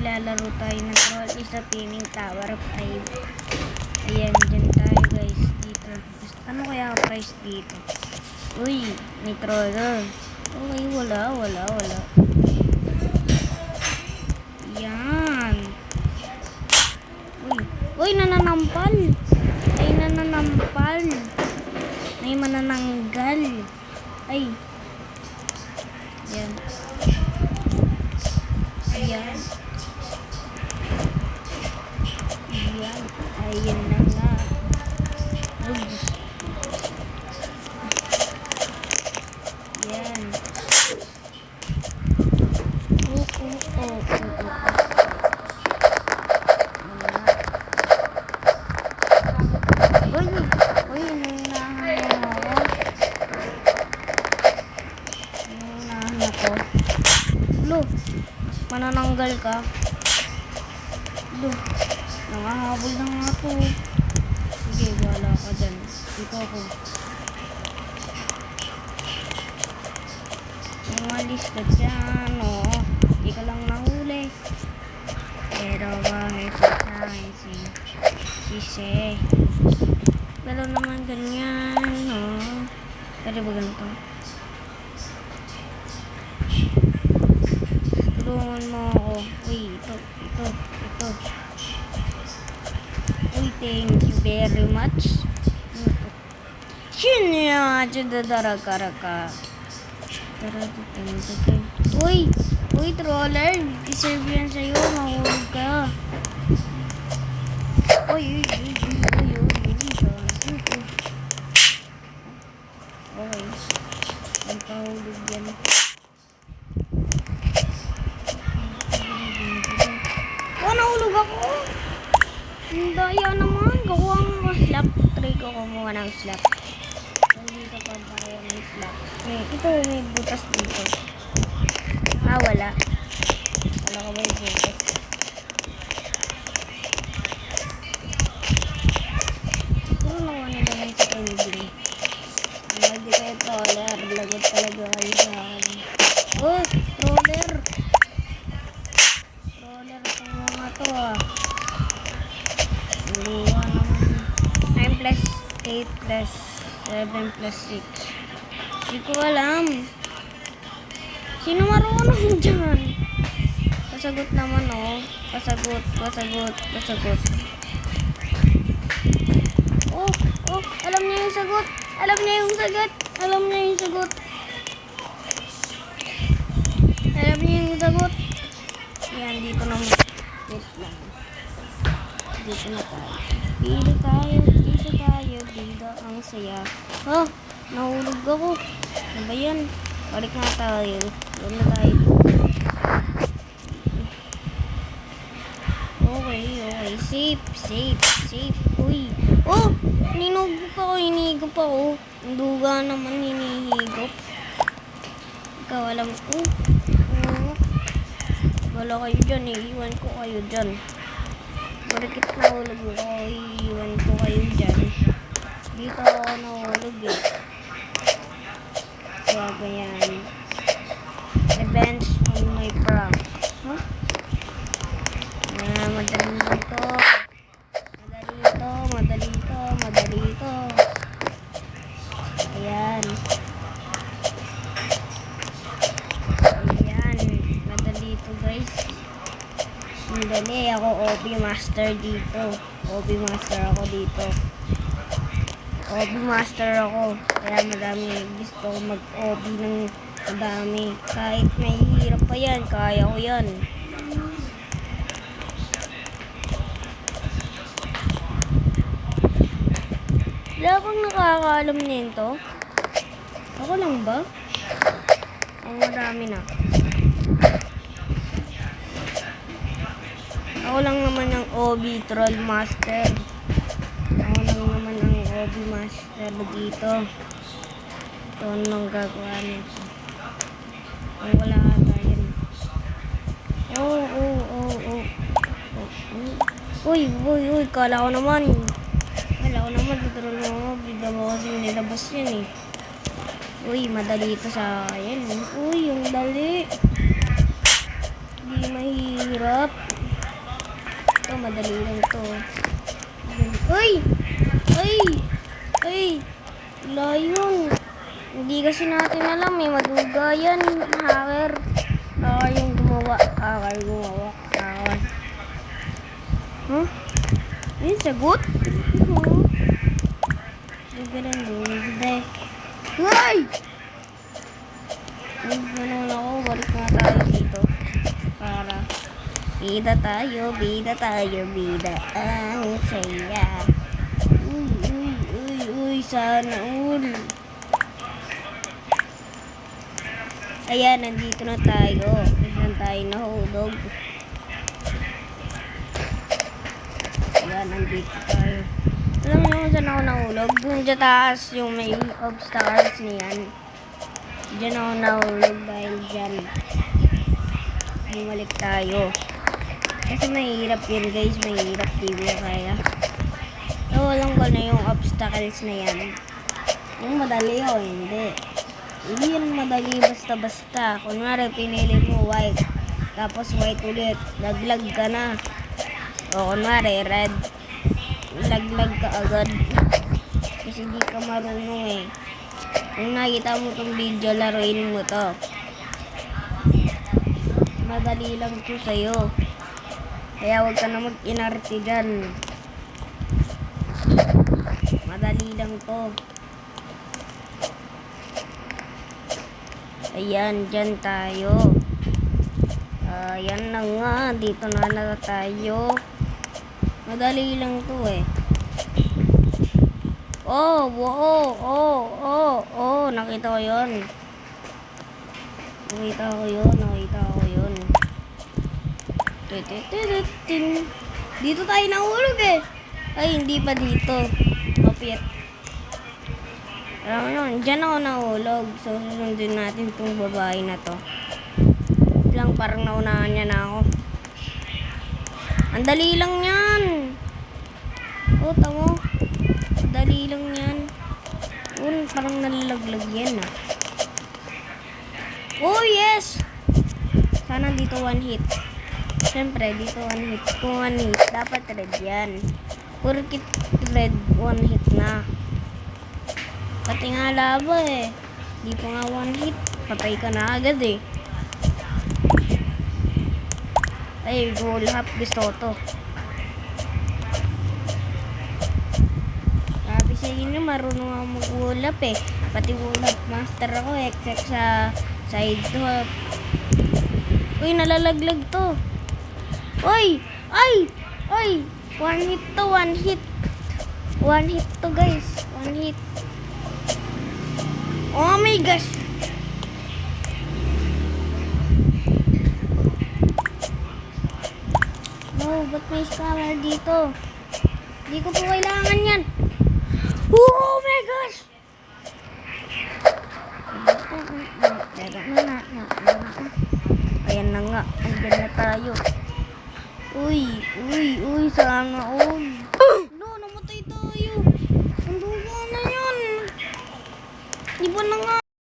Ilalaro tayo ng troll is a pinning tower 5. Ayan, dyan tayo guys. Dito. Ano kaya price dito? Uy, may troller. Okay, wala. Yan. Uy, nananampal. Ay, nananampal. May manananggal. Ay. Yan. Ayan. Ayan. Ayan na nga. Uy. Yan. Uy, nananahan ako. Nananahan ako. Lo, manananggal ka. Lo, nangahabol na nga to. Sige, wala ka dyan. Dito ako. Umalis ka dyan, oh. Hindi ka lang nahuli. Pero bakit sa akin si pero naman ganyan, oh. Pero ba ganito? Tulungan mo ako. Uy, ito. Uy, thank you very much. Shinya, chudadarakaraka. Uy, troller. Deserve yan sa'yo. Mahulog ka. Uy. Okay. Ang pahulog yan. Nahulog ako. Ang daya naman. Gawa ng slap. Try ko kumuha ng slap. Nandito pa tayo ng slap. Ito may butas dito. Wala. Wala ka ba yung butas? Siguro nakuha na lang yung sa ending. Lagi kayo troller. Lagot talaga kayo sa akin. Oh, troller. Troller itong mga to ah. Luwa naman. 9 plus 8 plus 7 plus 6. Hindi ko alam. Sino marunong dyan? Pasagot naman oh. Pasagot. Oh, alam niya yung sagot. Alam niya yung sagot. Yan, dito naman. Wait lang. Dito na tayo. Dito ang saya. Oh, nahulog ako. Ano ba yan? Balik na tayo. Doon na tayo. Okay. Safe. Uy. Oh, hinihigop ako. Ang duga naman hinihigop. Ikaw alam ko. Wala kayo dyan eh. Iwan ko kayo dyan. Bakit nahulog ako? Iwan ko kayo dyan. Dito ako nahulog eh. Gaga yan. Revenge on my prank. Huh? Madali ito. Ayan. Madali ito guys. Madali. Ako OB master dito. OB master ako. Kaya madami gusto ko mag-OB ng madami. Kahit may hirap pa yan, kaya ko yan. Wala kang nakakaalam nito. Ako lang ba? Ang madami na. Ako lang naman ang OB Troll Master. OB Master dito. Ito nang gagawa nito. Ang wala ata yun. Uy, kala ko naman tuturuan mo, bigla mo kasi nilabas yun eh. Uy, madali ito sa akin. Uy, yung dali. Hindi mahirap. hirap. Ito, madali lang ito. Uy! Uy! Uy! Layon. Hindi kasi natin alam eh. Maduga yan. Hacker. Hacker yung gumawa. Hacker gumawa. Hacker. Huh? Ayun, sagot? Ganun doon. Hoy! Ganun ako. Balik nga tayo dito. Para bida tayo, bida tayo, bida ang saya. Uy, sana all. Ayan, nandito na tayo. Saan tayo nahulog? Ayan, nandito tayo. Alam niyo kung saan ako nahulog? Doon sa taas yung may obstacles niyan. Diyan ako nahulog dahil dyan. Bumalik tayo. Kasi mahirap yun guys, mahirap di mo kaya. So, alam ko na yung obstacles na yan. Yung madali o hindi. Hindi yan madali basta-basta. Kunwari, pinili mo white. Tapos white ulit. Laglag ka na. O kunwari, red. Laglag ka agad. Kasi di ka marunong eh. Kung nakita mo tong video, laruin mo to. Madali lang to sa'yo. Kaya huwag ka na mag-inarte dyan. Madali lang to. Ayan, dyan tayo. Ayan na nga. Dito na tayo. Madali lang to eh. Nakita ko yun. Nakita ko yun. Dito tayo nahulog eh. Ay, hindi pa dito. Mapit. Alam mo, dyan ako nahulog. So, susundin natin itong babae na to. Lang, parang naunahan niya na ako. Ang dali lang yan. O, tamo. Ang dali lang yan. Parang nalalaglag yan ah. Oh, yes! Sana dito one hit. Siyempre, dito one hit. Kung one hit, dapat red yan. Porkit red, one hit na. Pati nga laba eh. Di pa nga one hit. Patay ka na agad eh. Ay, goal half. Gusto ko to. Sabi sa inyo, marunong ako mag-wall-up eh. Pati wall-up master ako except sa side hop. Uy, nalalaglag to. Uy! Ay! Uy! One hit to, one hit. One hit to guys. One hit. Oh my gosh! No, ba't may scammer dito? Hindi ko po kailangan yan. Oh my gosh! Ayan na nga. Andyan na tayo. Uy, sana all. No, namatay tayo. Ang dugo na yan. Iba na nga.